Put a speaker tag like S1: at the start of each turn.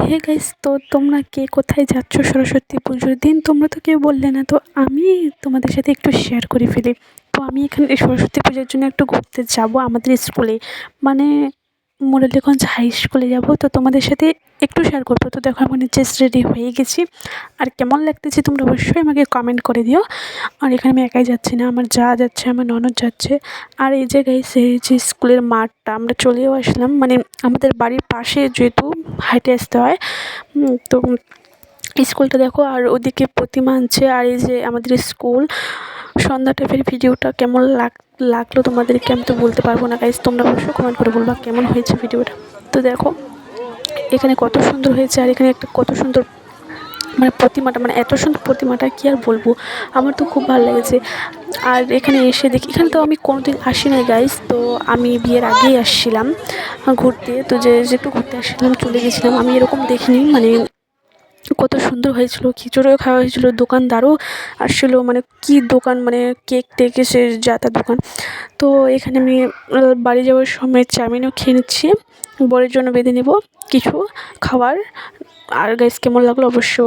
S1: Hey guys, তো তোমরা কে কোথায় যাচ্ছ সরস্বতী পুজোর দিন? তোমরা তো কেউ বললে না, তো আমি তোমাদের সাথে একটু শেয়ার করে ফেলি। তো আমি এখানে এই সরস্বতী পুজোর জন্য একটু ঘুরতে যাব আমাদের স্কুলে, মানে মুরালিগঞ্জ হাই স্কুলে যাব। তো তোমাদের সাথে একটু শেয়ার করবো। তো দেখো আমি জাস্ট রেডি হয়ে গেছি। আর কেমন লাগতেছে তোমরা অবশ্যই আমাকে কমেন্ট করে দিও। আর এখানে আমি একাই যাচ্ছি না, আমার যা যাচ্ছে, আমার ননদ যাচ্ছে। আর এই যে গাইস, এই যে স্কুলের মাঠটা আমরা চলেও আসলাম, মানে আমাদের বাড়ির পাশে যেহেতু হাঁটে আসতে হয়। তো স্কুলটা দেখো, আর ওদিকে প্রতিমা আনছে। আর এই যে আমাদের স্কুল। সন্ধ্যা টাইপের ভিডিওটা কেমন লাগলো তোমাদেরকে আমি তো বলতে পারবো না গাইস, তোমরা অবশ্যই কমেন্ট করে বলবা কেমন হয়েছে ভিডিওটা। তো দেখো এখানে কত সুন্দর হয়েছে, আর এখানে একটা কত সুন্দর মানে প্রতিমাটা, মানে এত সুন্দর প্রতিমাটা কী আর বলবো, আমার তো খুব ভালো লেগেছে। আর এখানে এসে দেখি, এখানে তো আমি কোনোদিন আসি নাই গাইস, তো আমি বিয়ের আগেই আসছিলাম ঘুরতে। তো যেহেতু ঘুরতে আসছিলাম চলে গেছিলাম, আমি এরকম দেখিনি, মানে কত সুন্দর হয়েছিল, খিচুড়িও খাওয়া হয়েছিল, দোকানদারও আসছিলো, মানে কী দোকান, মানে কেক টেক এসে যা তা দোকান। তো এখানে আমি বাড়ি যাওয়ার সময় চাউমিনও খেয়ে নিচ্ছি, বরের জন্য বেঁধে নেব কিছু খাবার। আর গাইস কেমন লাগলো অবশ্যই